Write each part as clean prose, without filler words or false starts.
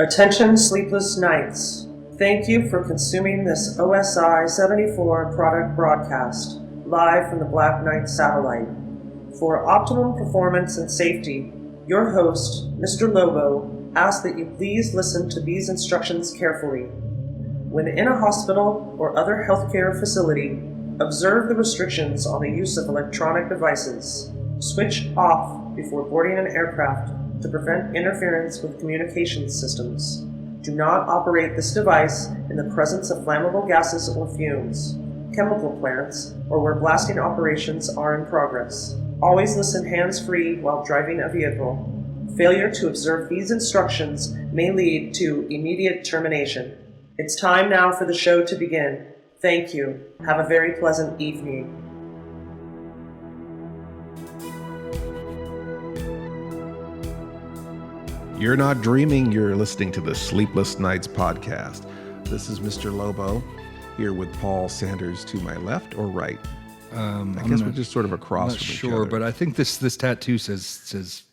Attention Sleepless Knights. Thank you for consuming this OSI 74 product broadcast, live from the Black Knight satellite. For optimum performance and safety, your host, Mr. Lobo, asks that you please listen to these instructions carefully. When in a hospital or other healthcare facility, observe the restrictions on the use of electronic devices. Switch off before boarding an aircraft to prevent interference with communications systems. Do not operate this device in the presence of flammable gases or fumes, chemical plants, or where blasting operations are in progress. Always listen hands-free while driving a vehicle. Failure to observe these instructions may lead to immediate termination. It's time now for the show to begin. Thank you. Have a very pleasant evening. You're not dreaming, you're listening to the Sleepless Knights podcast. This is Mr. Lobo, here with Paul Sanders to my left or right? I guess we're just sort of across from each other. But I think this tattoo says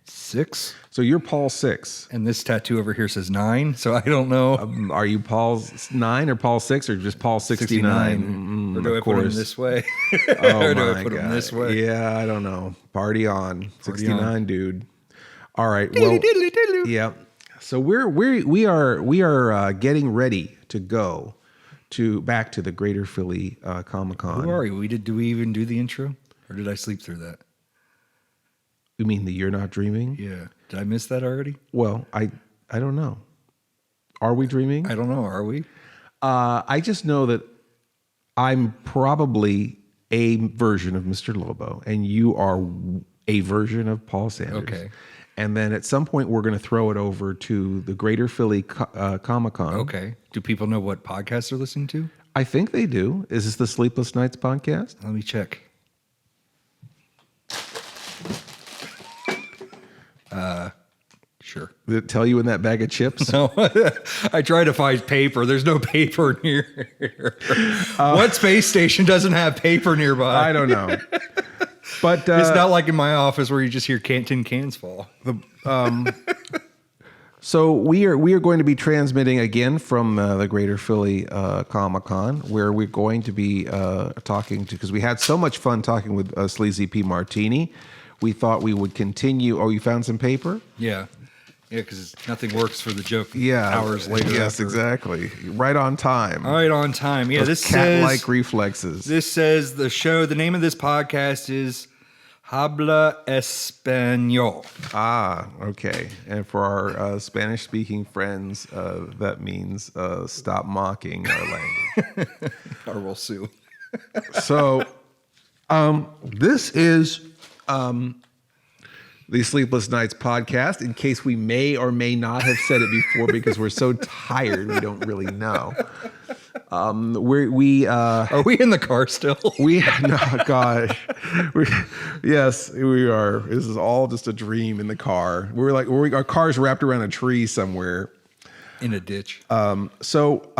6. So you're Paul 6. And this tattoo over here says 9, so I don't know. Are you Paul 9 or Paul 6 or just Paul 69? Or do I put him this way? Oh or do my I put God. him this way? Yeah, I don't know. Party on. 69, on. Dude. All right. Well, yeah. So we are getting ready to go back to the Greater Philly Comic-Con. Who are you? Do we even do the intro? Or did I sleep through that? You mean the You're Not Dreaming? Yeah. Did I miss that already? Well, I don't know. Are we dreaming? I don't know. Are we? I just know that I'm probably a version of Mr. Lobo, and you are a version of Paul Sanders. Okay. And then at some point, we're going to throw it over to the Greater Philly Comic-Con. Okay. Do people know what podcasts they're listening to? I think they do. Is this the Sleepless Knights podcast? Let me check. Sure. Did it tell you in that bag of chips? No, I try to find paper. There's no paper near here. What space station doesn't have paper nearby? I don't know. But it's not like in my office where you just hear tin cans fall. So we are going to be transmitting again from the Greater Philly Comic-Con, where we're going to be talking to, because we had so much fun talking with Sleazy P. Martini. We thought we would continue. Oh, you found some paper? Yeah. Yeah, because nothing works for the joke hours later. Yes, after. Exactly. Right on time. Right on time. Yeah, this cat-like reflexes. This says the name of this podcast is Habla Español. Ah, okay. And for our Spanish-speaking friends, that means stop mocking our language. Or we'll sue. So, this is the Sleepless Knights podcast, in case we may or may not have said it before, because we're so tired we don't really know. Are we in the car still? Yes, we are. This is all just a dream in the car. Our car's wrapped around a tree somewhere. In a ditch. So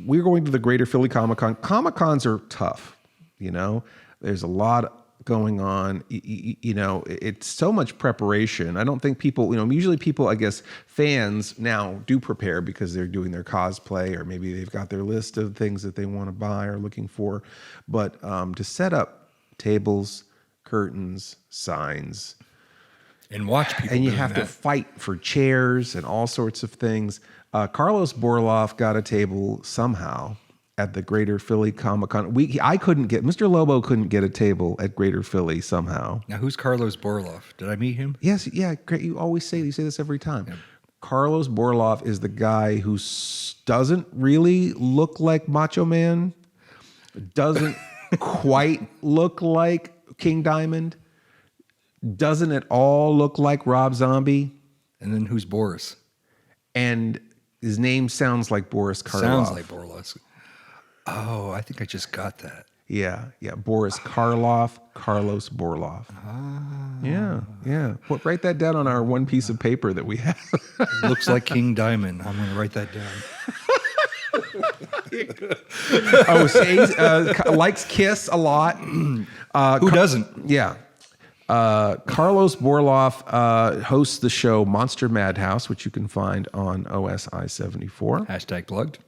we're going to the Greater Philly Comic-Con. Comic-Cons are tough, you know. There's a lot going on, you know, it's so much preparation. I don't think people, usually people, I guess, fans now do prepare because they're doing their cosplay, or maybe they've got their list of things that they want to buy or looking for. But to set up tables, curtains, signs, and watch people, and you have to fight for chairs and all sorts of things. Karlos Borloff got a table somehow at the Greater Philly Comic-Con. Mr. Lobo couldn't get a table at Greater Philly somehow. Now, who's Karlos Borloff? Did I meet him? Yes, yeah, great. You say this every time. Yeah. Karlos Borloff is the guy who doesn't really look like Macho Man, doesn't quite look like King Diamond, doesn't at all look like Rob Zombie. And then who's Boris? And his name sounds like Boris Karloff. Sounds like Boris. Oh, I think I just got that. Yeah. Boris Karloff, Karlos Borloff. Yeah. Write that down on our one piece of paper that we have. Looks like King Diamond. I'm going to write that down. Likes Kiss a lot. Who doesn't? Yeah. Karlos Borloff hosts the show Monster Madhouse, which you can find on OSI 74. Hashtag plugged.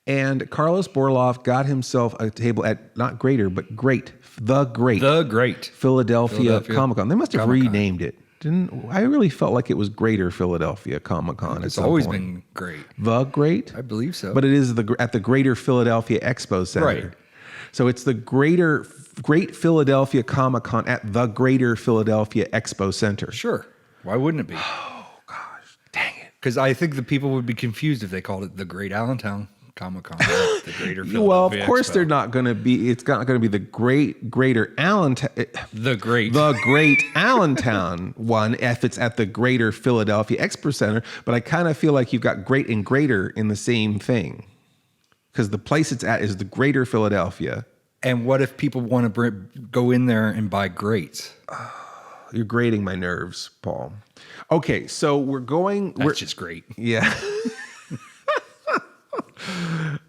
And Karlos Borloff got himself a table at not Greater, but the Great Philadelphia Comic-Con. They must have renamed it. I really felt like it was Greater Philadelphia Comic-Con. It's always been great. The Great? I believe so. But it is at the Greater Philadelphia Expo Center. Right. So it's the Great Philadelphia Comic-Con at the Greater Philadelphia Expo Center. Sure. Why wouldn't it be? Oh, gosh. Dang it. Because I think the people would be confused if they called it the Great Allentown Comic-Con, the Greater Philadelphia Well, of course Expo. they're not going to be. It's not going to be the Greater Allentown. The Great Allentown one if it's at the Greater Philadelphia Expo Center. But I kind of feel like you've got Great and Greater in the same thing, because the place it's at is the Greater Philadelphia. And what if people want to go in there and buy greats? You're grating my nerves, Paul. Okay, so we're Just great. Yeah.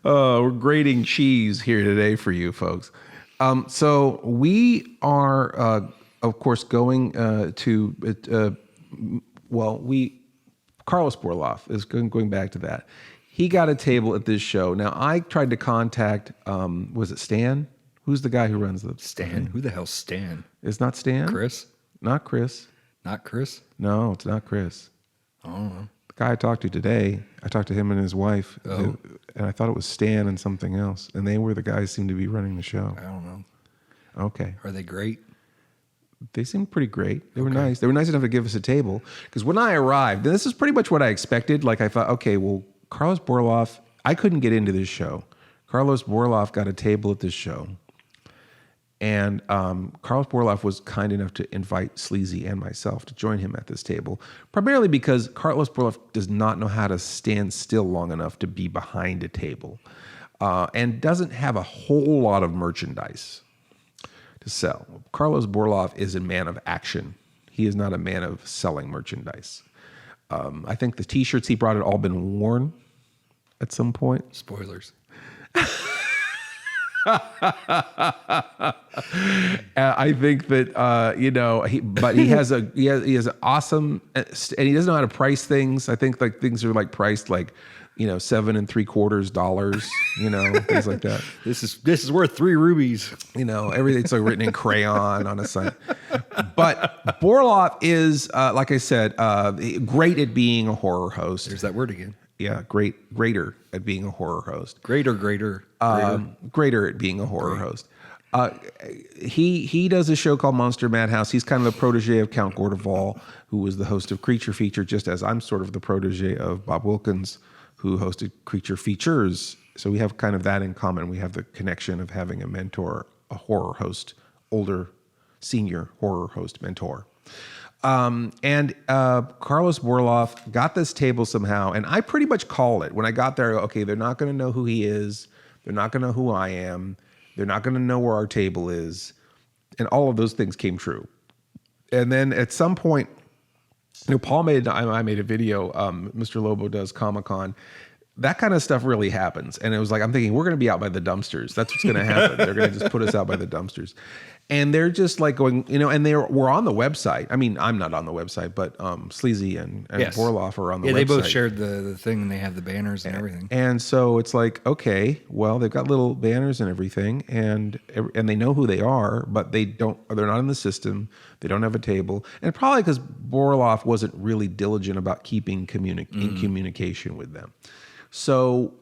We're grating cheese here today for you folks. So we are, of course, going Karlos Borloff is going back to that. He got a table at this show. Now, I tried to contact, was it Stan? Who's the guy who runs the Stan? Who the hell's Stan? It's not Stan? Chris? Not Chris. Not Chris? No, it's not Chris. I don't know. The guy I talked to today, I talked to him and his wife, Oh. and I thought it was Stan and something else. And they were the guys who seemed to be running the show. I don't know. Okay. Are they great? They seemed pretty great. They were nice. They were nice enough to give us a table. Because when I arrived, and this is pretty much what I expected. Like I thought, okay, well, Karlos Borloff, I couldn't get into this show. Karlos Borloff got a table at this show. And Karlos Borloff was kind enough to invite Sleazy and myself to join him at this table, primarily because Karlos Borloff does not know how to stand still long enough to be behind a table, and doesn't have a whole lot of merchandise to sell. Karlos Borloff is a man of action. He is not a man of selling merchandise. I think the T-shirts he brought had all been worn at some point. Spoilers. I think that he has an awesome, and he doesn't know how to price things. I think like things are like priced like $7.75, things like that. This is worth 3 rubies. Everything's like written in crayon on a site. But Borloff is, like I said, great at being a horror host. There's that word again. Yeah, greater at being a horror host. Greater. Greater at being a horror host. He does a show called Monster Madhouse. He's kind of the protege of Count Gordeval, who was the host of Creature Feature, just as I'm sort of the protege of Bob Wilkins, who hosted Creature Features. So we have kind of that in common. We have the connection of having a mentor, a horror host, older, senior horror host mentor. And Karlos Borloff got this table somehow, and I pretty much called it. When I got there, okay, they're not going to know who he is. They're not going to know who I am. They're not going to know where our table is. And all of those things came true. And then at some point, I made a video, Mr. Lobo does Comic-Con. That kind of stuff really happens. And it was like, I'm thinking, we're going to be out by the dumpsters. That's what's going to happen. They're going to just put us out by the dumpsters. And they're just like going, and we're on the website. I mean, I'm not on the website, but Sleazy and Yes. Borloff are on the website. Yeah, they both shared the thing, and they have the banners and everything. And so it's like, okay, well, they've got little banners and everything, and they know who they are, but they're not in the system. They don't have a table. And probably because Borloff wasn't really diligent about keeping in communication with them. So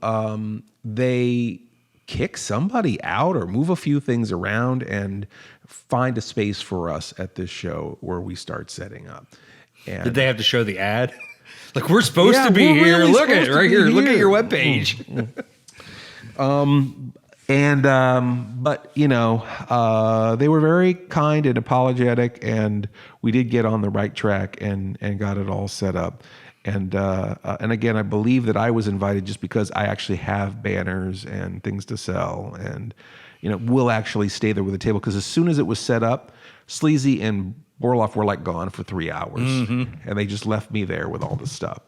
they kick somebody out or move a few things around and find a space for us at this show where we start setting up. And Did they have to show the ad? Like, we're supposed Yeah, to be we're here. really Look at it supposed to right be here. Look at here. your webpage. They were very kind and apologetic, and we did get on the right track and got it all set up. And again, I believe that I was invited just because I actually have banners and things to sell, and we'll actually stay there with the table, because as soon as it was set up, Sleazy and Borloff were like gone for 3 hours, and they just left me there with all the stuff.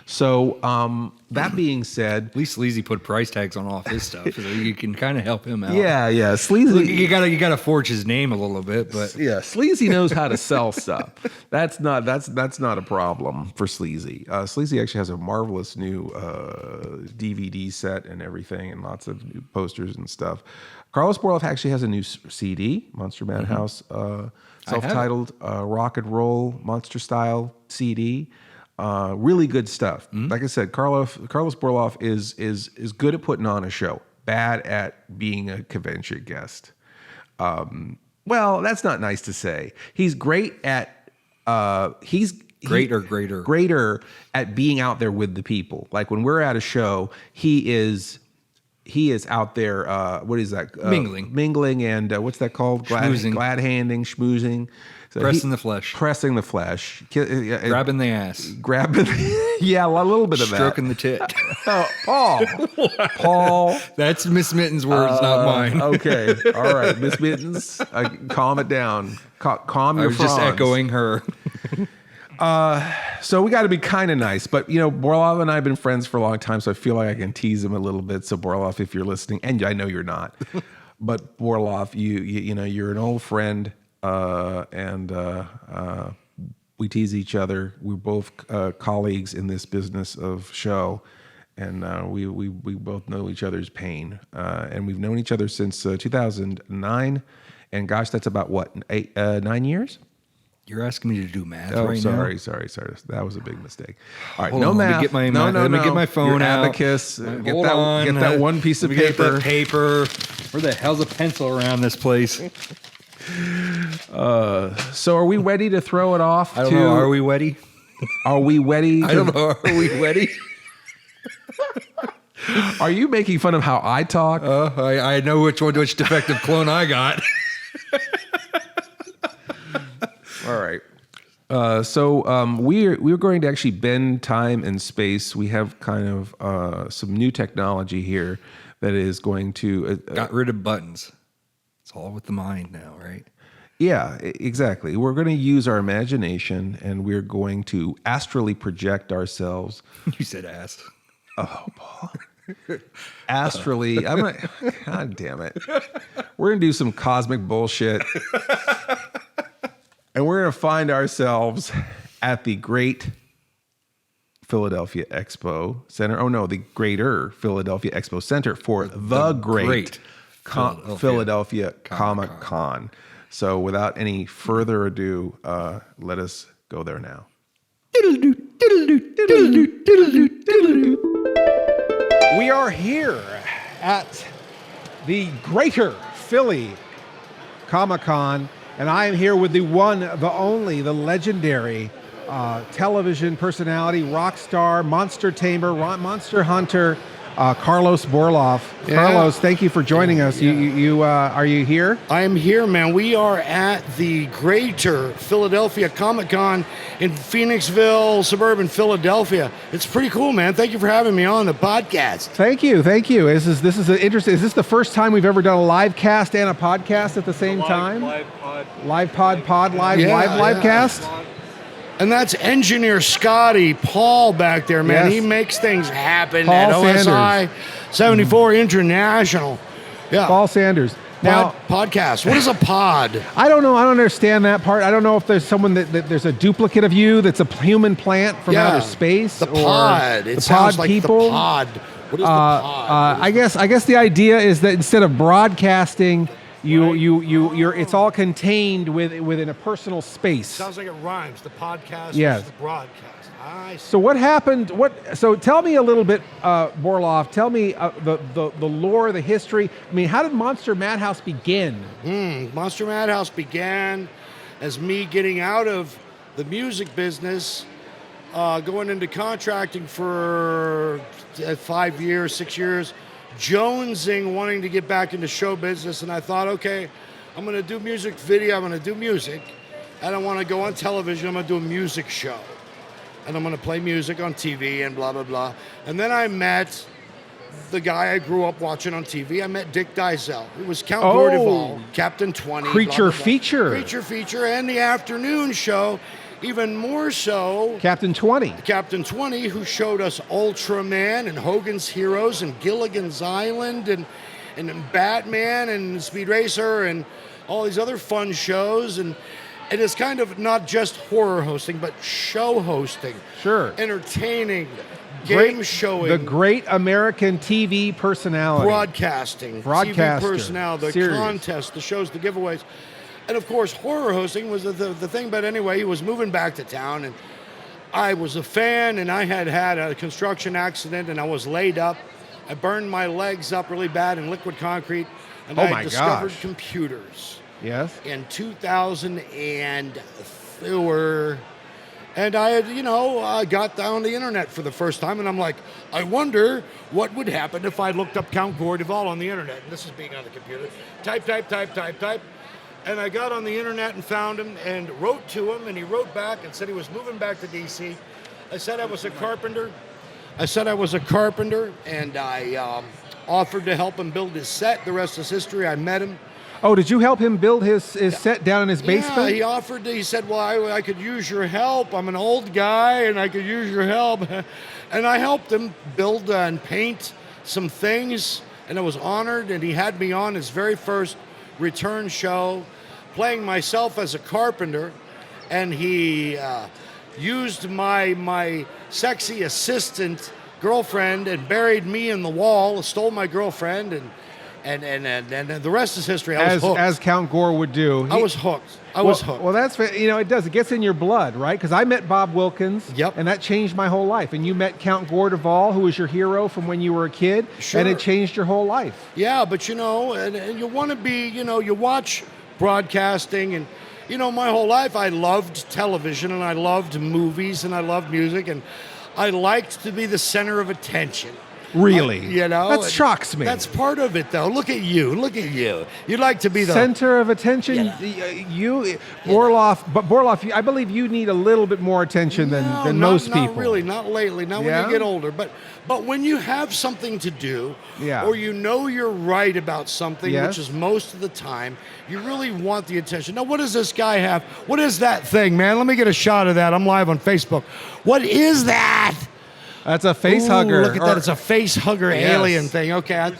So that being said, At least Sleazy put price tags on all his stuff, so you can kind of help him out. yeah, Sleazy. You gotta forge his name a little bit, but Yeah, Sleazy knows how to sell stuff. That's not a problem for Sleazy. Sleazy actually has a marvelous new DVD set and everything, and lots of new posters and stuff. Karlos Borloff actually has a new CD, Monster Madhouse, self-titled rock and roll monster style CD. Really good stuff. Like I said, Karlos Borloff is good at putting on a show, bad at being a convention guest. Well, that's not nice to say. He's great at greater at being out there with the people. Like when we're at a show, he is out there. What is that? Mingling, and what's that called? Glad handing, schmoozing. So pressing the flesh, grabbing the ass, yeah, a little bit of that, stroking the tit. Paul, that's Miss Mitten's words, not mine. Okay, all right, Miss Mittens, calm it down, calm your. I was just echoing her. So we got to be kind of nice, but Borloff and I have been friends for a long time, so I feel like I can tease him a little bit. So Borloff, if you're listening, and I know you're not, but Borloff, you're an old friend. And we tease each other. We're both colleagues in this business of show, and we both know each other's pain. And we've known each other since 2009, and gosh, that's about what 9 years. You're asking me to do math now? Sorry. That was a big mistake. All right, no math. Let me get my phone Your out. Abacus. Get that one piece of paper. Get that paper. Where the hell's a pencil around this place? So are we ready to throw it off? I don't know. Are we ready? Are we ready? I don't know. Are we ready? Are you making fun of how I talk? I know which defective clone I got. All right. So we're going to actually bend time and space. We have kind of some new technology here that is going to got rid of buttons. It's all with the mind now, right? Yeah, exactly. We're going to use our imagination, and we're going to astrally project ourselves. You said ass. Oh, Paul. Astrally. I'm not. God damn it. We're going to do some cosmic bullshit. And we're going to find ourselves at the Great Philadelphia Expo Center. Oh, no, the Greater Philadelphia Expo Center for the Great Philadelphia Comic-Con. So without any further ado, let us go there now. We are here at the Greater Philly Comic-Con, and I am here with the one, the only, the legendary television personality, rock star, monster tamer, monster hunter, Karlos Borloff. Yeah. Karlos, thank you for joining us. Yeah. You are you here? I am here, man. We are at the Greater Philadelphia Comic-Con in Phoenixville, suburban Philadelphia. It's pretty cool, man. Thank you for having me on the podcast. Thank you. This is an interesting. Is this the first time we've ever done a live cast and a podcast at the same time? Live cast. And that's engineer Scotty Paul back there, man. Yes. He makes things happen Paul at OSI Sanders. 74 International. Yeah. Paul Sanders. Now, podcast. What is a pod? I don't know. I don't understand that part. I don't know if there's someone that there's a duplicate of you that's a human plant from outer space. The pod. It sounds like people. The pod. What is the pod? I guess the idea is that instead of broadcasting, you're it's all contained within a personal space. Sounds like it rhymes. The podcast yes. is the broadcast. So what happened? So tell me a little bit, Borloff. Tell me the lore, the history. I mean, how did Monster Madhouse begin? Monster Madhouse began as me getting out of the music business, going into contracting for 5 years, 6 years. Jonesing, wanting to get back into show business, and I thought, okay, I'm going to do music video, I'm going to do music. I don't want to go on television, I'm going to do a music show. And I'm going to play music on TV and blah, blah, blah. And then I met the guy I grew up watching on TV. I met Dick Dizell. It was Count Gordeval, Captain 20. Creature blah, blah, blah. Feature. Creature Feature, and the afternoon show. even more so Captain 20. Captain 20, who showed us Ultraman and Hogan's Heroes and Gilligan's Island and Batman and Speed Racer and all these other fun shows. And it is kind of not just horror hosting, but show hosting. Sure. Entertaining, game showing. The great American TV personality. Broadcaster, TV personality, the Serious. contests, the shows, the giveaways. And of course, horror hosting was the thing. But anyway, he was moving back to town, and I was a fan, and I had a construction accident, and I was laid up. I burned my legs up really bad in liquid concrete, and I discovered computers. Yes. In 2004, and I had, got on the internet for the first time, and I'm like, I wonder what would happen if I looked up Count Gordeval on the internet. And this is being on the computer. Type. And I got on the internet and found him and wrote to him, and he wrote back and said he was moving back to D.C. I said I was a carpenter. And I offered to help him build his set. The rest is history. I met him. Oh, did you help him build his set down in his basement? Yeah, he said, well, I could use your help. I'm an old guy, and I could use your help. And I helped him build and paint some things, and I was honored, and he had me on his very first return show, playing myself as a carpenter, and he used my sexy assistant girlfriend and buried me in the wall, stole my girlfriend, and the rest is history. I was hooked. As Count Gore would do. I was hooked. I was hooked. Well, that's, it does. It gets in your blood, right? Because I met Bob Wilkins. Yep. And that changed my whole life. And you met Count Gordeval, who was your hero from when you were a kid. Sure. And it changed your whole life. Yeah, but and you want to be, you watch broadcasting, and my whole life I loved television, and I loved movies, and I loved music, and I liked to be the center of attention. Really? That shocks me. That's part of it, though. Look at you. You'd like to be the center of attention. Borloff, I believe you need a little bit more attention than most people. Not really, not lately. Not when you get older. But when you have something to do, or you're right about something, which is most of the time, you really want the attention. Now, what does this guy have? What is that thing, man? Let me get a shot of that. I'm live on Facebook. What is that? That's a face hugger. Look at that. It's a face hugger alien thing. Okay.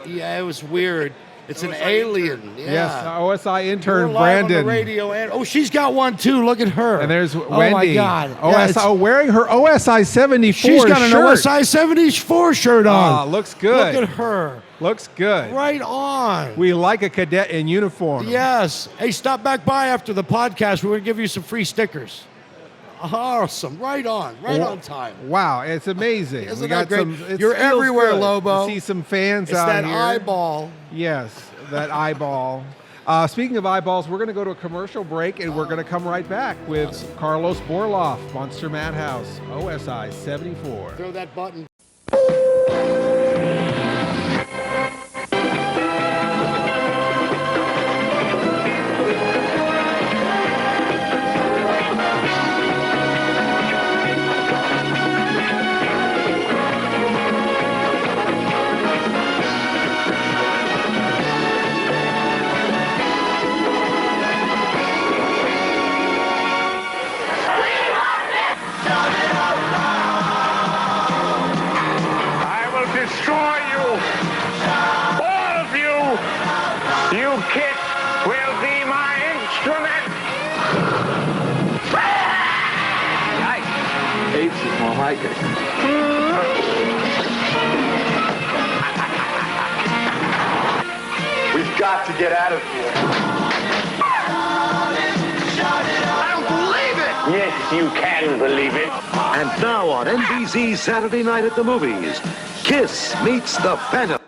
Yeah, it was weird. It's an alien. Yeah. Yes, OSI intern We're live Brandon. on the radio, and she's got one too. Look at her. And there's Wendy. Oh my God. OSI wearing her OSI 74 She's got an shirt. OSI 74 shirt on. Looks good. Look at her. Looks good. Right on. We like a cadet in uniform. Yes. Hey, stop back by after the podcast. We're going to give you some free stickers. Awesome. Right on time. Wow, it's amazing. Isn't that great? You're everywhere, good. Lobo. See some fans it's out that here. Eyeball. Yes, that eyeball. Speaking of eyeballs, we're going to go to a commercial break, and we're going to come right back with Karlos Borloff, Monster Madhouse, OSI 74. Throw that button. Like it. We've got to get out of here. I don't believe it! Yes, you can believe it. And now on NBC's Saturday Night at the Movies, Kiss meets the Phantom.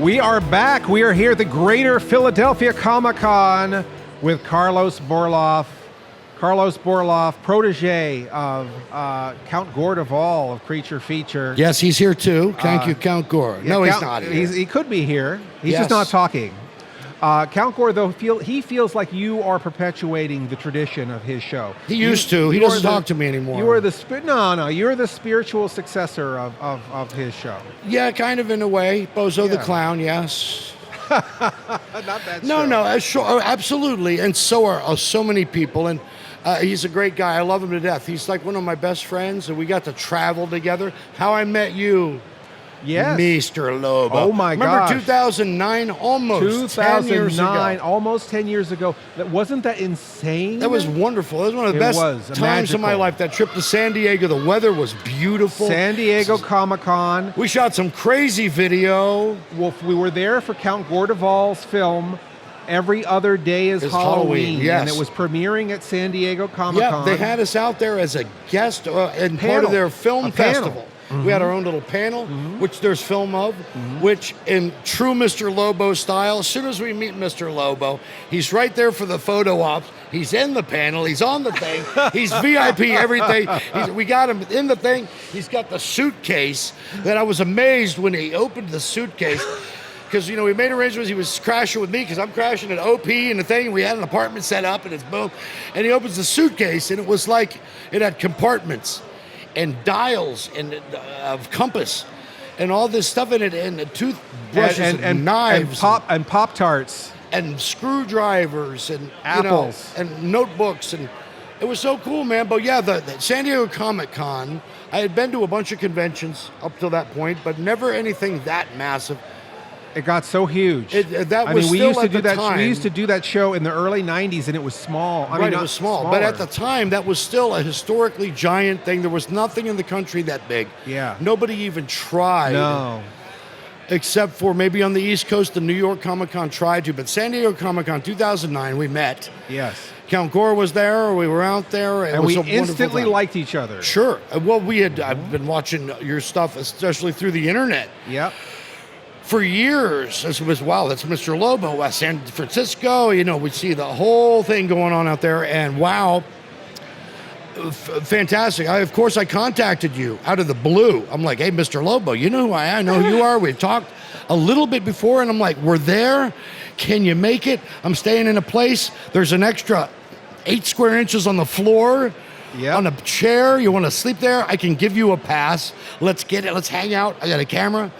We are back. We are here at the Greater Philadelphia Comic-Con with Karlos Borloff. Karlos Borloff, protege of Count Gordeval of Creature Feature. Yes, he's here too. Thank you, Count Gore. No, he's not here. He could be here. He's just not talking. Count Gore, though, he feels like you are perpetuating the tradition of his show. He used to. He doesn't talk to me anymore. You are the you're the spiritual successor of his show. Yeah, kind of in a way. Bozo the Clown, yes. Not that. No, absolutely. And so are so many people. And He's a great guy. I love him to death. He's like one of my best friends, and we got to travel together. How I Met You. Yes. Mr. Lobo. Oh my gosh. Remember 2009? Almost 10 years ago. Almost 10 years ago. Wasn't that insane? That was wonderful. That was one of the best times of my life. That trip to San Diego, the weather was beautiful. San Diego Comic-Con. We shot some crazy video. Well, we were there for Count Gordeval's film. Every Other Day is Halloween. Yes. And it was premiering at San Diego Comic-Con. Yeah, they had us out there as a guest and part of their film festival. We had our own little panel, which there's film of, which in true Mr. Lobo style, as soon as we meet Mr. Lobo, he's right there for the photo ops. He's in the panel. He's on the thing. He's VIP, everything. We got him in the thing. He's got the suitcase that I was amazed when he opened the suitcase. Because, you know, we made arrangements. He was crashing with me because I'm crashing at OP and the thing. We had an apartment set up and it's boom. And he opens the suitcase and it was like it had compartments and dials and of compass and all this stuff in it, and toothbrushes and knives and Pop-Tarts and screwdrivers and apples, you know, and notebooks, and it was so cool, man. But yeah, the San Diego Comic-Con, I had been to a bunch of conventions up till that point, but never anything that massive. It got so huge. We used to do that show in the early 90s, and it was small. It was small. But at the time, that was still a historically giant thing. There was nothing in the country that big. Yeah. Nobody even tried. No. Except for maybe on the East Coast, the New York Comic-Con tried to. But San Diego Comic-Con 2009, we met. Yes. Count Gore was there. We were out there. And we instantly liked each other. Sure. Well, I've been watching your stuff, especially through the internet. Yep. For years, this was, wow, that's Mr. Lobo, San Francisco. You know, we see the whole thing going on out there, and wow, fantastic. Of course, I contacted you out of the blue. I'm like, hey, Mr. Lobo, you know who I am? I know who you are. We talked a little bit before, and I'm like, we're there. Can you make it? I'm staying in a place. There's an extra 8 square inches on the floor. Yep. On a chair. You want to sleep there? I can give you a pass. Let's get it. Let's hang out. I got a camera.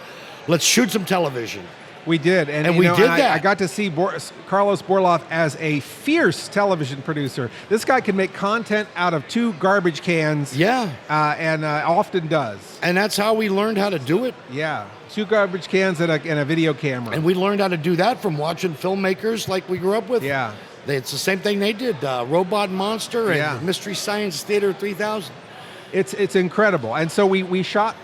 Let's shoot some television. We did. And we did that. I got to see Karlos Borloff as a fierce television producer. This guy can make content out of 2 garbage cans. Yeah. And often does. And that's how we learned how to do it. Yeah. 2 garbage cans and a video camera. And we learned how to do that from watching filmmakers like we grew up with. Yeah. It's the same thing they did. Robot Monster and Mystery Science Theater 3000. It's incredible, and so we shot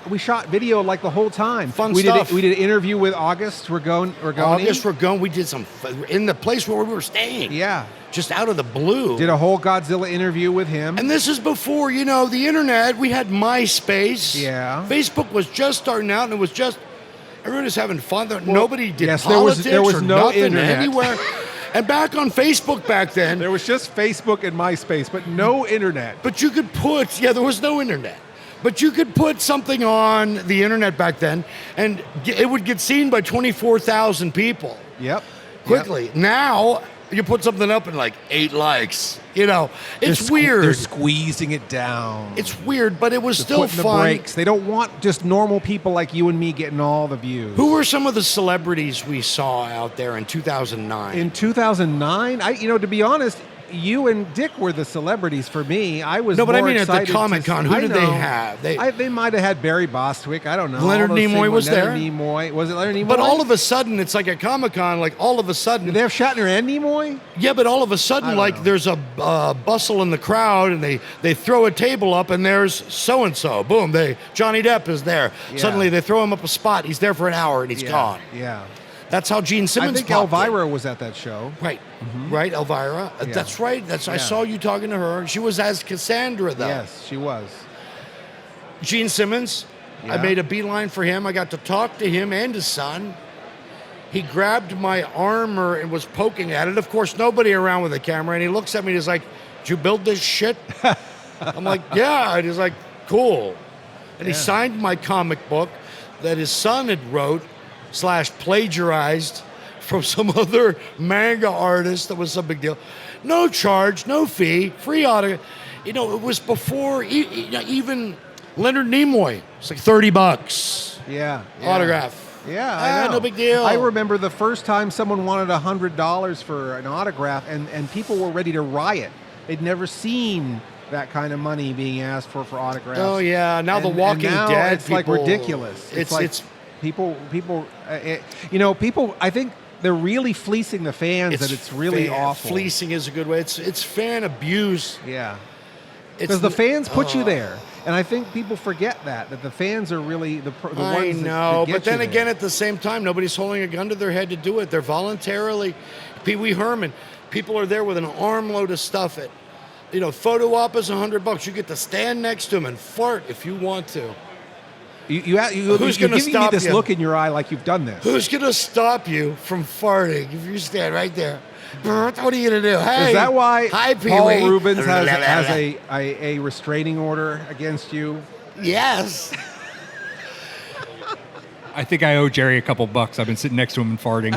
video like the whole time. Fun stuff. We did an interview with August Ragone. We did some in the place where we were staying. Yeah, just out of the blue. Did a whole Godzilla interview with him. And this is before the internet. We had MySpace. Yeah, Facebook was just starting out, and it was just everyone was having fun. Nobody did yes, politics there was or no nothing internet anywhere. And back on Facebook back then, there was just Facebook and MySpace, but no internet. But you could there was no internet. But you could put something on the internet back then, and it would get seen by 24,000 people. Yep. Quickly. Yep. Now, you put something up and like 8 likes. It's weird. They're squeezing it down. It's weird, but it was still fun. The brakes. They don't want just normal people like you and me getting all the views. Who were some of the celebrities we saw out there in 2009? In 2009, to be honest, you and Dick were the celebrities for me. I was but I mean at the Comic-Con, who did they have? They might have had Barry Bostwick. I don't know. Leonard Nimoy was there. Leonard Nimoy. Was it Leonard Nimoy? But all of a sudden, it's like a Comic-Con, like all of a sudden. Did they have Shatner and Nimoy? Yeah, but all of a sudden, like there's a bustle in the crowd, and they throw a table up, and there's so-and-so. Boom, Johnny Depp is there. Yeah. Suddenly, they throw him up a spot. He's there for an hour, and he's gone. Yeah. That's how Gene Simmons. I think Elvira was at that show. Right, right, Elvira. Yeah. That's right. I saw you talking to her. She was as Cassandra, though. Yes, she was. Gene Simmons. Yeah. I made a beeline for him. I got to talk to him and his son. He grabbed my armor and was poking at it. Of course, nobody around with a camera. And he looks at me and he's like, "Did you build this shit?" I'm like, "Yeah." And he's like, "Cool." And he signed my comic book that his son had wrote / plagiarized from some other manga artist. That was some big deal. No charge, no fee, free autograph. It was before even Leonard Nimoy. It's like $30. Yeah. Autograph. Yeah, I know. No big deal. I remember the first time someone wanted $100 for an autograph, and people were ready to riot. they'd never seen that kind of money being asked for autographs. Oh yeah, now The Walking now Dead. it's like people- ridiculous. It's like people. People. I think they're really fleecing the fans. That it's really awful. Fleecing is a good way. It's fan abuse. Yeah. It's Because the fans put you there, and I think people forget that the fans are really the ones. I know, that get but then you again, there. at the same time, nobody's holding a gun to their head to do it. They're voluntarily. Pee Wee Herman, people are there with an armload of stuff. Photo op is $100. You get to stand next to him and fart if you want to. Who's Who's you're gonna giving stop me this you? look in your eye like you've done this? Who's gonna stop you from farting if you stand right there? What are you gonna do? Hey, Is that why hi, Pee Paul Wee. Rubens has a restraining order against you? Yes. I think I owe Jerry a couple bucks. I've been sitting next to him and farting.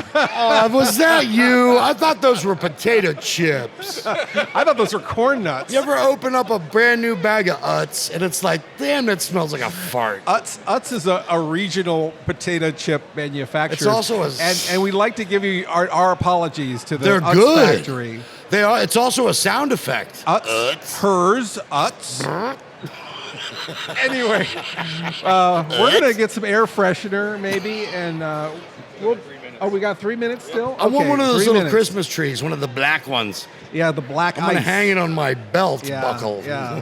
Was that you? I thought those were potato chips. I thought those were corn nuts. You ever open up a brand new bag of Utz and it's like, damn, that smells like a fart. Utz is a regional potato chip manufacturer. It's also and we'd like to give you our apologies to the They're Utz good. factory. They are. It's also a sound effect. Utz, hers, Utz. Anyway, we're gonna get some air freshener maybe, and we'll. Oh, we got 3 minutes still. I want one of those 3 little minutes. Christmas trees, one of the black ones. Yeah, the black I'm gonna ice. hang it on my belt buckle. Yeah.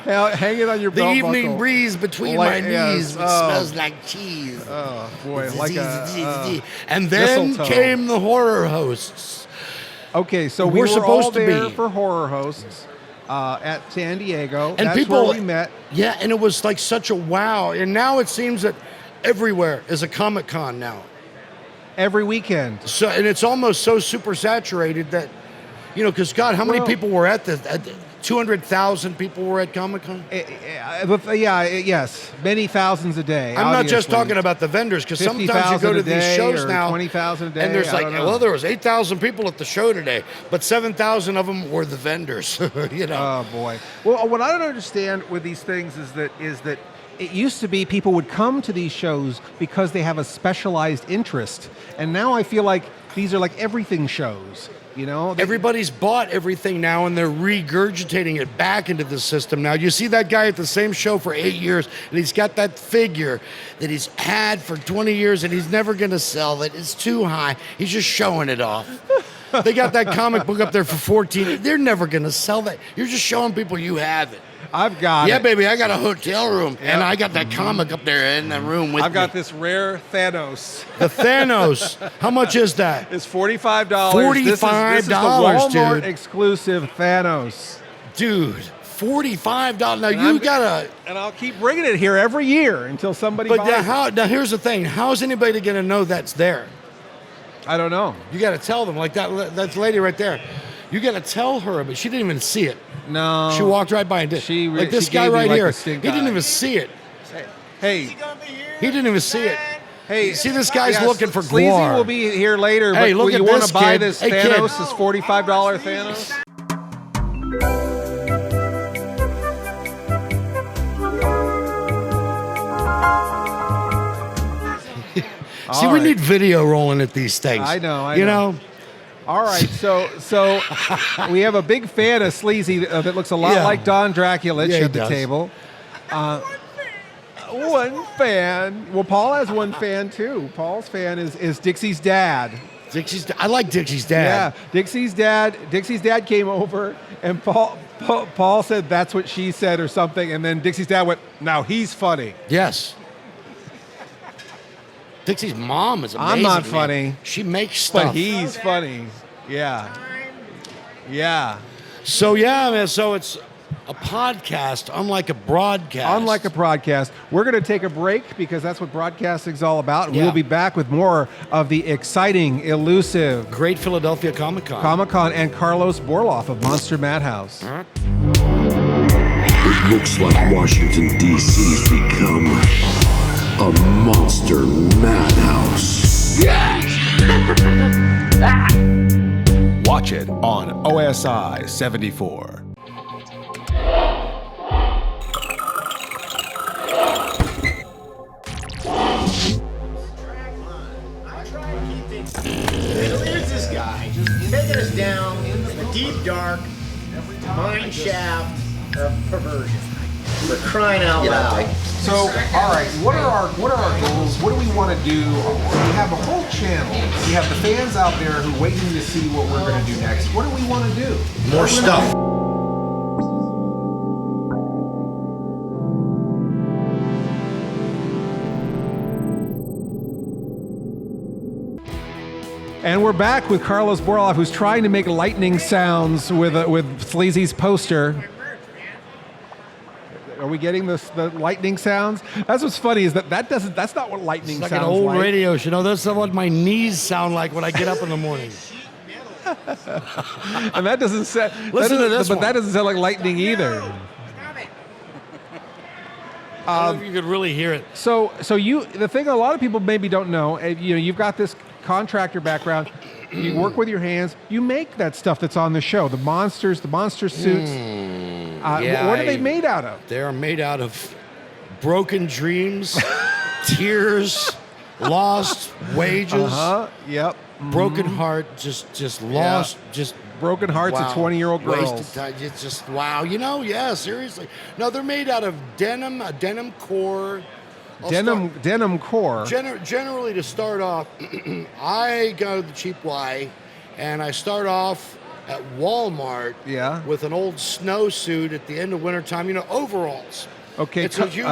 Hang it on your The belt evening buckle. breeze between Like- my yes, knees, which oh. smells like cheese. Oh boy, like a. And then mistletoe. came the horror hosts. Okay, so We're we were supposed all to there be. for horror hosts at San Diego. And That's people, where we met. Yeah, and it was like such a wow. And now it seems that everywhere is a Comic-Con now. Every weekend. So, and it's almost so super saturated that, because God, how many Well- people were at 200,000 people were at Comic-Con? Yes, many thousands a day. I'm not just obviously. talking about the vendors, because sometimes you 50,000 go to a day these shows or now, 20,000 a day, and there's I like, don't know. well, there was 8,000 people at the show today, but 7,000 of them were the vendors. Oh boy. Well, what I don't understand with these things is that it used to be people would come to these shows because they have a specialized interest, and now I feel like these are like everything shows. Everybody's bought everything now, and they're regurgitating it back into the system now. You see that guy at the same show for 8 years, and he's got that figure that he's had for 20 years, and he's never going to sell it. It's too high. He's just showing it off. They got that comic book up there for 14. They're never going to sell that. You're just showing people you have it. I've got Yeah, it. baby, I got a hotel room, and I got that comic up there in the room with I've got me. this rare Thanos. The Thanos. How much is that? It's $45. This is the $45, Walmart dude. exclusive Thanos. Dude, $45. Now, you got to... And I'll keep bringing it here every year until somebody But buys it. now here's the thing. How's anybody going to know that's there? I don't know. You got to tell them, like that lady right there. You got to tell her, but she didn't even see it. No. She walked right by and did. She like this she guy gave me, right like, here. the He stink didn't eye. even see it. Hey, He didn't even see it. hey. See, this guy's yes, looking for Sleazy guar. will be here later, Hey, but look will at you want this to buy kid. this Hey, kid. Thanos, this $45 Thanos? See, All we right. need video rolling at these things. I know, You know? All right, so we have a big fan of Sleazy that looks a lot Yeah. like Don Draculich Yeah, he at the does. table. One fan. Well, Paul has one fan too. Paul's fan is Dixie's dad. I like Dixie's dad. Yeah, Dixie's dad came over, and Paul said that's what she said or something, and then Dixie's dad went, "Now he's funny." Yes. Dixie's mom is amazing. I'm not man. funny. She makes stuff. But he's funny. Yeah. Yeah. So, yeah, man. So it's a podcast, unlike a broadcast. Unlike a broadcast, we're going to take a break because that's what broadcasting's all about. And Yeah. we'll be back with more of the exciting, elusive Great Philadelphia Comic-Con. Comic-Con and Karlos Borloff of Monster Madhouse. It looks like Washington, D.C.'s become a monster madhouse. Watch it on OSI 74. Here's this guy, just taking us down a deep deep, dark mine shaft of perversion. We're crying out loud. So, all right, what are our goals? What do we want to do? We have a whole channel. We have the fans out there who are waiting to see what we're going to do next. What do we want to do? More stuff. And we're back with Karlos Borloff, who's trying to make lightning sounds with Sleazy's poster. Are we getting the lightning sounds? That's what's funny is that's not what lightning It's like sounds an old like. radio show. No, that's not what my knees sound like when I get up in the morning. And that doesn't sound. Listen to this but one. that doesn't sound like lightning either. I don't know if you could really hear it. So the thing a lot of people maybe don't know, you've got this contractor background. You work with your hands. You make that stuff that's on the show. The monster suits. What are they made out of? They are made out of broken dreams, tears, lost wages, Yep. broken heart, just lost, just broken hearts of 20-year-old girls. Wasted time. It's just wow. Yeah, seriously. No, they're made out of denim, a denim core. Denim core. Generally, to start off, I go the cheap way, and I start off at Walmart with an old snowsuit at the end of wintertime, overalls. Okay. It's a huge,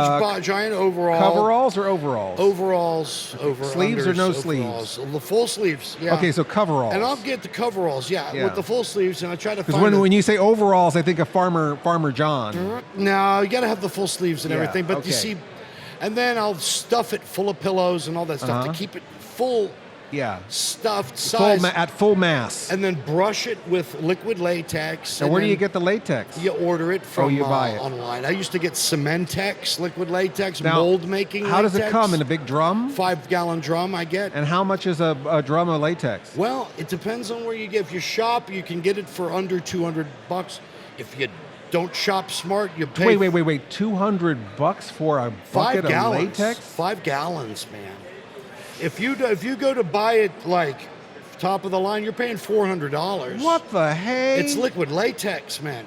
giant overall. Coveralls or overalls? Overalls. Sleeves or no overalls. sleeves? The full sleeves, yeah. Okay, so coveralls. And I'll get the coveralls, with the full sleeves, and I try to find Because when you say overalls, I think of Farmer John. No, you got to have the full sleeves and everything, but you see, and then I'll stuff it full of pillows and all that stuff to keep it full. Stuffed size. At full mass. And then brush it with liquid latex. And where do you get the latex? You order it from you buy it online. I used to get Cementex, liquid latex, mold making How latex. does it come? In a big drum? 5-gallon drum I get. And how much is a drum of latex? Well, it depends on where you get. If you shop, you can get it for under $200. If you don't shop smart, you pay. Wait. $200 for a bucket of latex? 5 gallons, man. If you go to buy it like top of the line, you're paying $400. What the heck? It's liquid latex, man.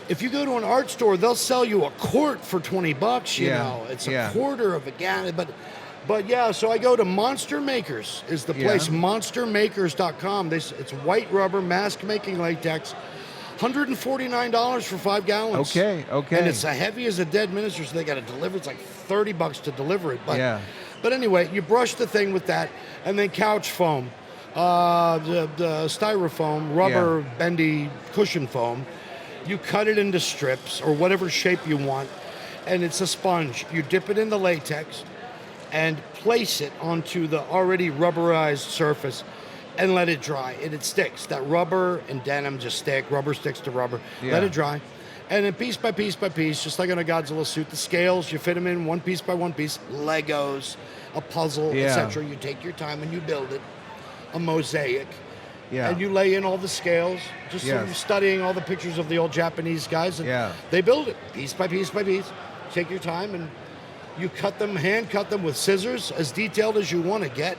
If you go to an art store, they'll sell you a quart for $20. You know, it's a quarter of a gallon. But yeah, so I go to Monster Makers is the place. Monstermakers.com. It's white rubber mask making latex. $149 for 5 gallons. Okay. And it's as heavy as a dead minister, so they got to deliver. It's like $30 to deliver it. But anyway, you brush the thing with that, and then couch foam, the styrofoam, rubber bendy cushion foam. You cut it into strips or whatever shape you want, and it's a sponge. You dip it in the latex and place it onto the already rubberized surface and let it dry, and it sticks. That rubber and denim just stick. Rubber sticks to rubber. Let it dry. And then piece by piece by piece, just like on a Godzilla suit, the scales, you fit them in one piece by one piece, Legos, a puzzle, etc. You take your time and you build it, a mosaic. And you lay in all the scales, just from studying all the pictures of the old Japanese guys. And they build it piece by piece by piece. Take your time and you cut them, hand cut them with scissors, as detailed as you want to get.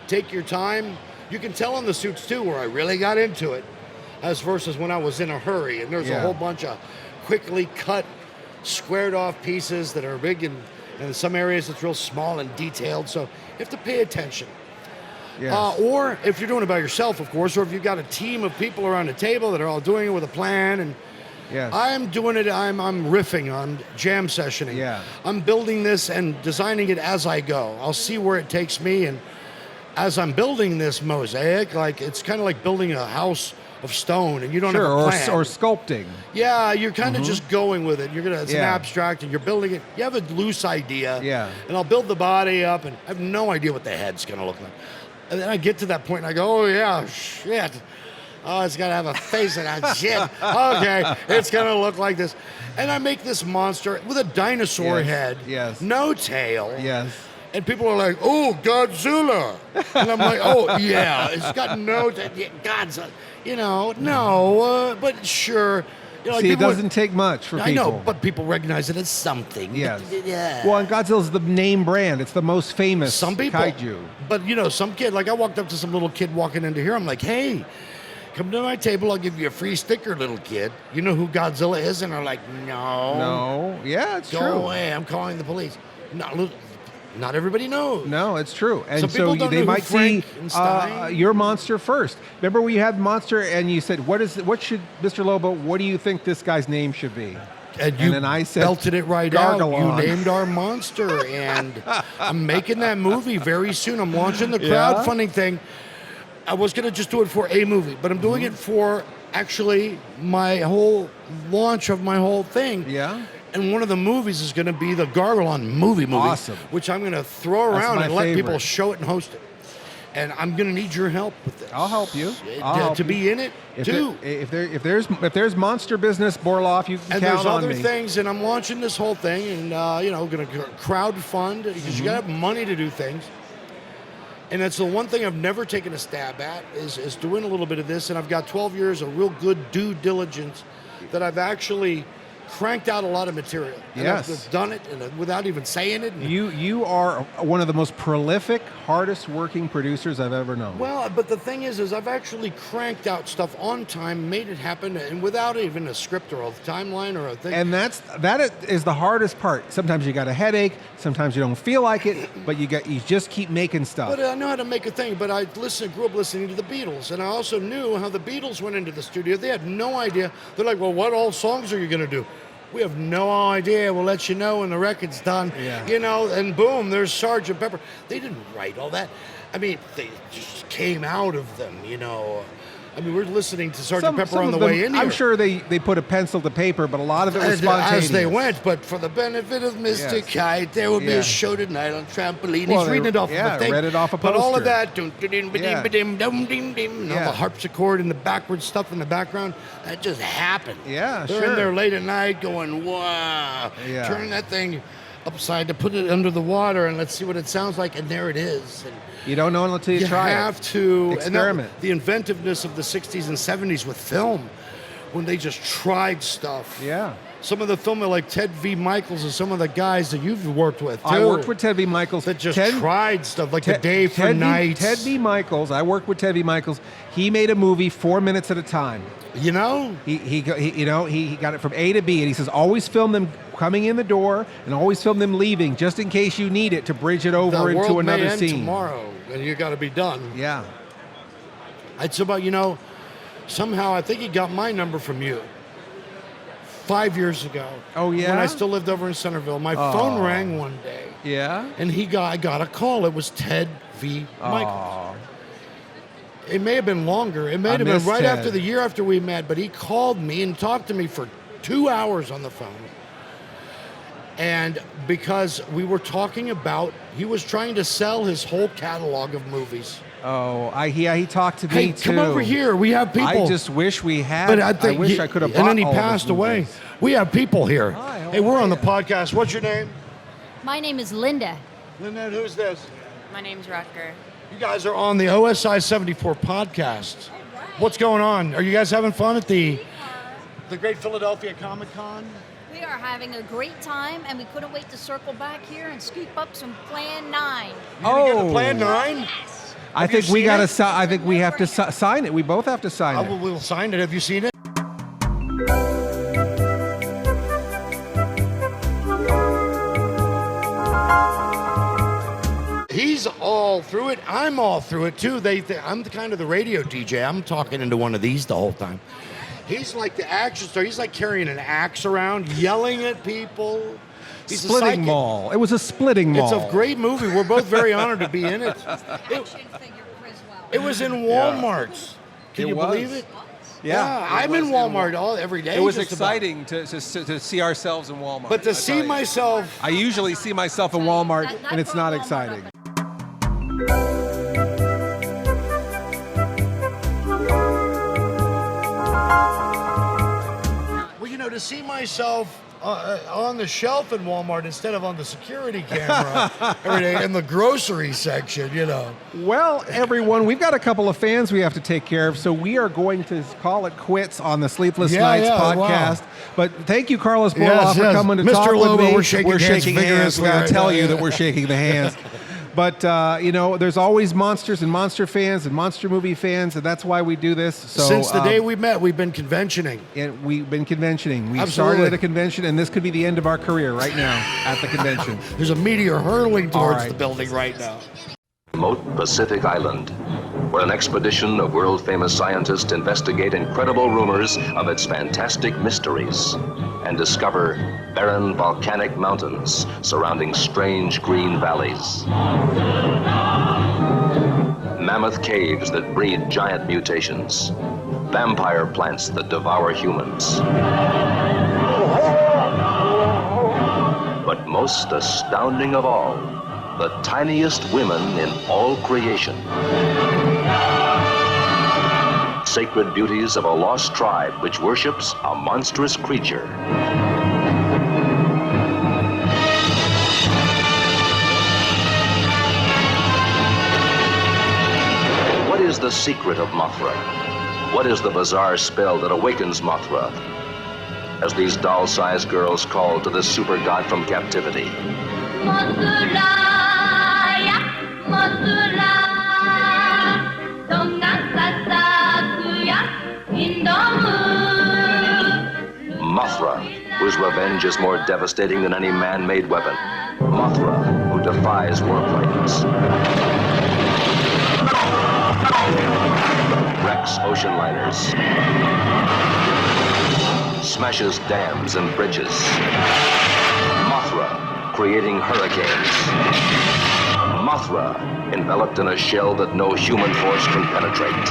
Take your time. You can tell on the suits too where I really got into it, as versus when I was in a hurry. And there's a whole bunch of quickly cut, squared off pieces that are big, and in some areas it's real small and detailed. So you have to pay attention. Or if you're doing it by yourself, of course, or if you've got a team of people around the table that are all doing it with a plan. And I'm doing it, I'm riffing, I'm jam sessioning. I'm building this and designing it as I go. I'll see where it takes me, and as I'm building this mosaic, like it's kind of like building a house of stone, and you don't have a plan. Or sculpting. Yeah, you're kind of just going with it. It's an abstract, and you're building it. You have a loose idea. And I'll build the body up, and I have no idea what the head's going to look like. And then I get to that point, and I go, oh, yeah, shit. Oh, it's got to have a face and that shit. Okay, it's going to look like this. And I make this monster with a dinosaur head. No tail. And people are like, oh, Godzilla. And I'm like, oh, yeah, it's got no, Godzilla. But sure. See, it doesn't take much for people. I know, but people recognize it as something. Well, and Godzilla's the name brand. It's the most famous some people, kaiju. But, some kid, like I walked up to some little kid walking into here. I'm like, hey, come to my table, I'll give you a free sticker, little kid. You know who Godzilla is? And I'm like, no. No. Yeah, it's Go true. away. I'm calling the police. Not everybody knows. No, it's true. And Some so people don't they know who might see Frankenstein- your monster first. Remember when you had Monster and you said, what should, Mr. Lobo, what do you think this guy's name should be? And you then I said, belted it right out. Gargalon. You named our monster. And I'm making that movie very soon. I'm launching the Yeah? crowdfunding thing. I was going to just do it for a movie, but I'm doing it for actually my whole launch of my whole thing. Yeah? And one of the movies is going to be the Gargalon movie, Awesome. which I'm going to throw That's around my and let people favorite. show it and host it. And I'm going to need your help with this. I'll help you. To be in it, too. If there's monster business, Borloff, you can And count there's on other me. things, and I'm launching this whole thing, and going to crowd fund because you got to have money to do things. And that's the one thing I've never taken a stab at is doing a little bit of this, and I've got 12 years of real good due diligence that I've actually cranked out a lot of material. And Yes. I've done it and without even saying it. And You are one of the most prolific, hardest working producers I've ever known. Well, but the thing is I've actually cranked out stuff on time, made it happen, and without even a script or a timeline or a thing. And that is the hardest part. Sometimes you got a headache, sometimes you don't feel like it, but you just keep making stuff. But I know how to make a thing. But I grew up listening to the Beatles, and I also knew how the Beatles went into the studio. They had no idea. They're like, well, what all songs are you going to do? We have no idea. We'll let you know when the record's done. Yeah. And boom, there's Sgt. Pepper. They didn't write all that. I mean, they just came out of them, I mean, we're listening to Sgt. Pepper on the way in here. I'm sure they put a pencil to paper, but a lot of it was spontaneous. As they went, but for the benefit of Mr. Yes. Kite, there will be Yeah. a show tonight on trampoline. Well, He's reading it off of a thing. read it off a But all poster. of that, all Yeah. the harpsichord and the backward stuff in the background, that just happened. Yeah, They're sure. in there late at night going, wow, Yeah. turn that thing upside to put it under the water and let's see what it sounds like. And there it is. And You don't know until you try have it. to Experiment. And the inventiveness of the 60s and 70s with film, when they just tried stuff. Yeah. Some of the film, like Ted V. Michaels and some of the guys that you've worked with, too. I worked with Ted V. Michaels. That just tried stuff, like The Day for Ted Nights. Ted V. Michaels. I worked with Ted V. Michaels. He made a movie 4 minutes at a time. You know? He got it from A to B, and he says always film them coming in the door and always film them leaving, just in case you need it to bridge it over The into world may another end scene. tomorrow, and you got to be done. Yeah. It's about, somehow I think he got my number from you 5 years ago. Oh, yeah? When I still lived over in Centerville. My phone rang one day, Yeah. and I got a call. It was Ted V. Michaels. Aw. It may have been longer. It may I have been miss right Ted. after the year after we met, but he called me and talked to me for 2 hours on the phone. And because we were talking about, he was trying to sell his whole catalog of movies. Oh, he talked to Hey, me too. come over here. We have people. I just wish we had. But I wish I could have bought And then he all of his passed away. movies. We have people here. Hi, how Hey, we're are on the ya? podcast. What's your name? My name is Linda. Lynette, who's this? My name's Rutger. You guys are on the OSI 74 podcast. What's going on? Are you guys having fun at the Great Philadelphia Comic Con? We are having a great time, and we couldn't wait to circle back here and scoop up some Plan 9. Plan 9? Yes. I Have you think we seen got to. it? I think we have to sign it. We both have to sign it. We'll sign it. Have you seen it? He's all through it. I'm all through it too. I'm the kind of the radio DJ. I'm talking into one of these the whole time. He's like the action star. He's like carrying an axe around, yelling at people. He's a Splitting psychic. mall. It was a splitting mall. It's a great movie. We're both very honored to be in it. It was in Walmart's. Can It you was. believe it? Yeah, it I'm in was Walmart every day. It was just about. exciting to see ourselves in Walmart. But to I see tell you. myself, I usually see myself in Walmart, and it's not exciting. well, to see myself on the shelf in Walmart instead of on the security camera every day in the grocery section, Well, everyone, we've got a couple of fans we have to take care of, so we are going to call it quits on the Sleepless Nights podcast. Wow. But thank you, Karlos Borloff, for coming to Mr. talk Lobo, with me. we're shaking hands We got to vigorously tell right you now. that we're shaking the hands. But, there's always monsters and monster fans and monster movie fans, and that's why we do this. So, Since the day we met, we've been conventioning. And we've been conventioning. We Absolutely. started at a convention, and this could be the end of our career right now at the convention. There's a meteor hurtling towards right. the building right now. Remote Pacific Island, where an expedition of world-famous scientists investigate incredible rumors of its fantastic mysteries and discover barren volcanic mountains surrounding strange green valleys. Mammoth caves that breed giant mutations. Vampire plants that devour humans. But most astounding of all, the tiniest women in all creation. Sacred beauties of a lost tribe which worships a monstrous creature. What is the secret of Mothra? What is the bizarre spell that awakens Mothra? As these doll-sized girls call to the super god from captivity. Mothra, whose revenge is more devastating than any man-made weapon. Mothra, who defies warplanes. Wrecks ocean liners. Smashes dams and bridges. Mothra, creating hurricanes. Mothra, enveloped in a shell that no human force can penetrate.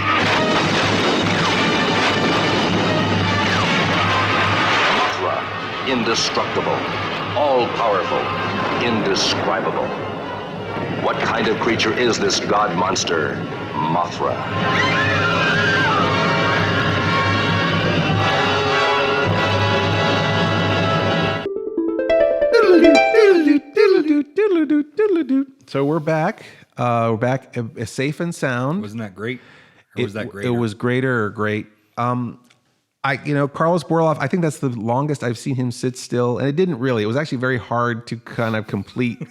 Mothra, indestructible, all-powerful, indescribable. What kind of creature is this god monster, Mothra? So we're back. We're back safe and sound. Wasn't that great? Or was that great? It was greater or great. Karlos Borloff, I think that's the longest I've seen him sit still. And it didn't really. It was actually very hard to kind of complete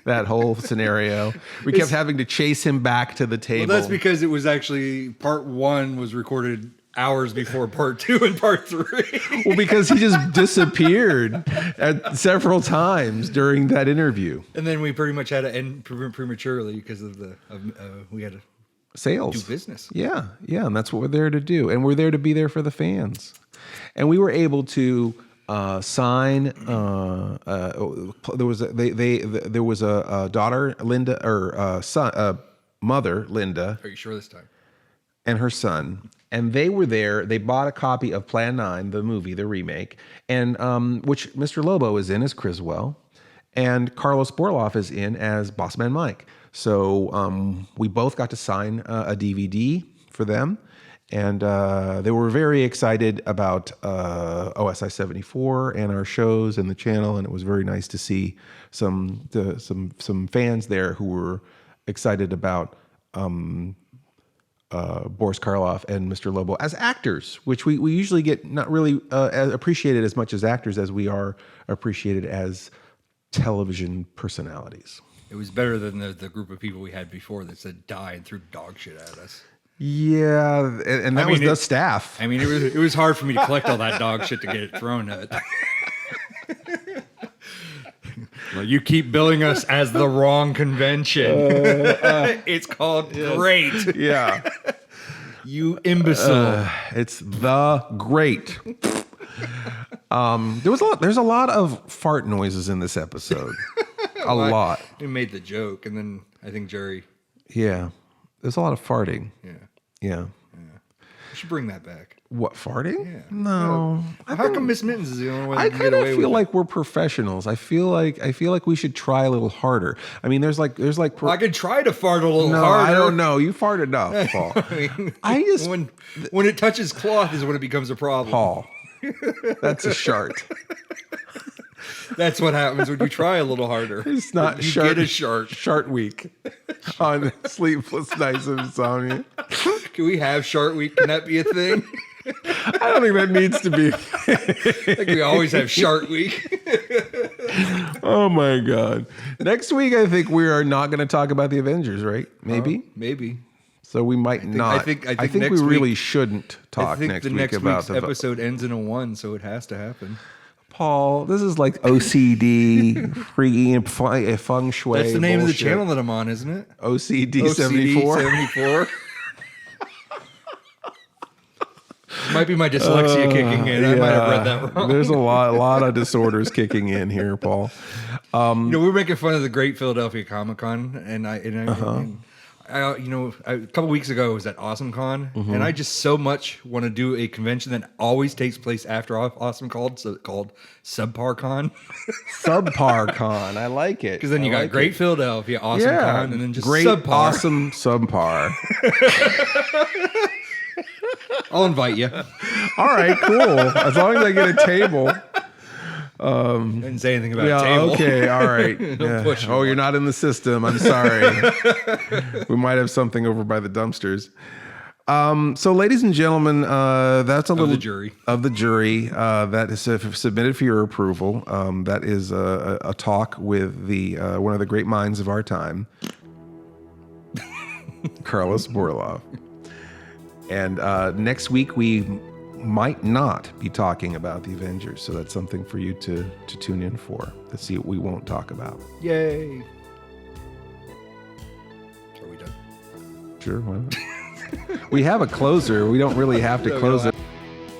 that whole scenario. We kept having to chase him back to the table. Well, that's because it was actually part 1 was recorded hours before part 2 and part 3. Well, because he just disappeared at several times during that interview. And then we pretty much had to end prematurely because of we had to sales, do business. Yeah, and that's what we're there to do, and we're there to be there for the fans. And we were able to sign. There was a daughter, Linda, or son, mother, Linda. Are you sure this time? And her son. And they were there. They bought a copy of Plan 9, the movie, the remake, and which Mr. Lobo is in as Criswell, and Karlos Borloff is in as Bossman Mike. So we both got to sign a DVD for them, and they were very excited about OSI 74 and our shows and the channel, and it was very nice to see some fans there who were excited about Boris Karloff and Mr. Lobo as actors, which we usually get not really appreciated as much as actors as we are appreciated as television personalities. It was better than the group of people we had before that said die and threw dog shit at us. Yeah, and that was the staff. I mean, it was hard for me to collect all that dog shit to get it thrown at. Well, you keep billing us as the wrong convention. It's called Great. Yeah. You imbecile. It's the Great. There's a lot of fart noises in this episode. A lot. We made the joke, and then I think Jerry. Yeah. There's a lot of farting. Yeah. We should bring that back. What, farting? Yeah. No. How come Miss Mittens is the only one I that can get away with it? kind of feel like we're professionals. I feel like we should try a little harder. I mean, there's like. I could try to fart a little no, harder. I don't know. You fart enough, Paul. I just when it touches cloth is when it becomes a problem. Paul. That's a shart. That's what happens when you try a little harder. It's not you shart. Get a shart. Shart week on Sleepless Knights of Insomnia. Can we have shart week? Can that be a thing? I don't think that needs to be. I think we always have shart week. Oh my God. Next week, I think we are not going to talk about the Avengers, right? Maybe. Maybe. So we might not. I think we really shouldn't talk next week about the next episode ends in a 1, so it has to happen. Paul, this is like OCD, freaking feng shui. That's the name bullshit. of the channel that I'm on, isn't it? OCD 74. 74. Might be my dyslexia kicking in. I might have read that wrong. There's a lot of disorders kicking in here, Paul. We're making fun of the Great Philadelphia Comic Con, and I a couple weeks ago I was at Awesome Con, and I just so much want to do a convention that always takes place after Awesome called Subpar Con. Subpar Con, I like it. Because then you got Great Philadelphia, Awesome Con, and then just Great, Subpar. Awesome, Subpar. I'll invite you. All right, cool. As long as I get a table. I didn't say anything about a table. Okay, all right. Yeah. Oh, you're not in the system. I'm sorry. We might have something over by the dumpsters. So, ladies and gentlemen, that's of the jury that is submitted for your approval. That is a talk with the one of the great minds of our time, Karlos Borloff. And next week we might not be talking about the Avengers, so that's something for you to tune in for, to see what we won't talk about. Yay! Are we done? Sure. Why not? We have a closer. We don't really have to close it.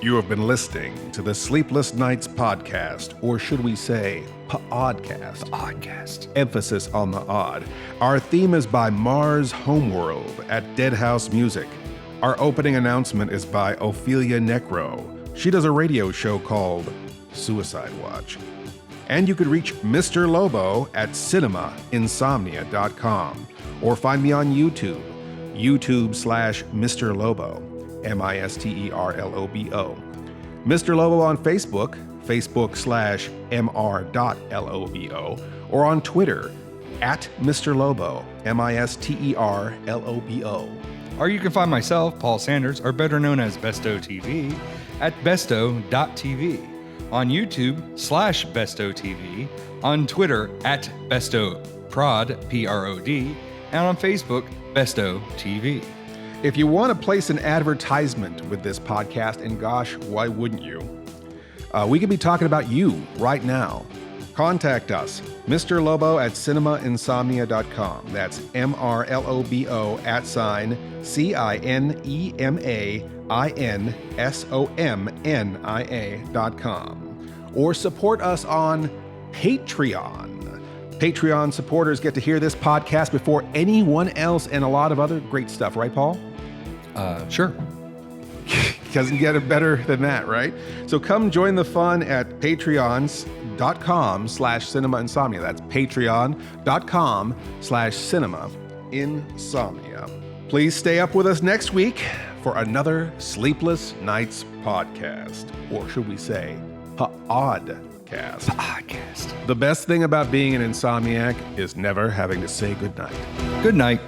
You have been listening to the Sleepless Knights podcast, or should we say pODDcast? pODDcast. Emphasis on the odd. Our theme is by Mars Homeworld at Dead House Music. Our opening announcement is by Ophelia Necro. She does a radio show called Suicide Watch. And you could reach Mr. Lobo at cinemainsomnia.com, or find me on YouTube, YouTube/Mr. Lobo, MisterLobo. Mr. Lobo on Facebook, Facebook/Mr.Lobo, or on Twitter, at Mr. Lobo, MisterLobo. Or you can find myself, Paul Sanders, or better known as Bestow TV, at Bestow.tv, on YouTube /Bestow TV, on Twitter at Bestow Prod, Prod, and on Facebook, Bestow TV. If you want to place an advertisement with this podcast, and gosh, why wouldn't you? We could be talking about you right now. Contact us, Mr. Lobo at cinemainsomnia.com. That's MrLobo @CinemaInsomnia.com. Or support us on Patreon. Patreon supporters get to hear this podcast before anyone else, and a lot of other great stuff, right, Paul? Sure. Doesn't get it better than that, right? So come join the fun at patreons.com/cinema-insomnia. That's patreon.com/cinema-insomnia. Please stay up with us next week for another Sleepless Knights podcast. Or should we say, pODDcast. pODDcast. The best thing about being an insomniac is never having to say goodnight. Good night.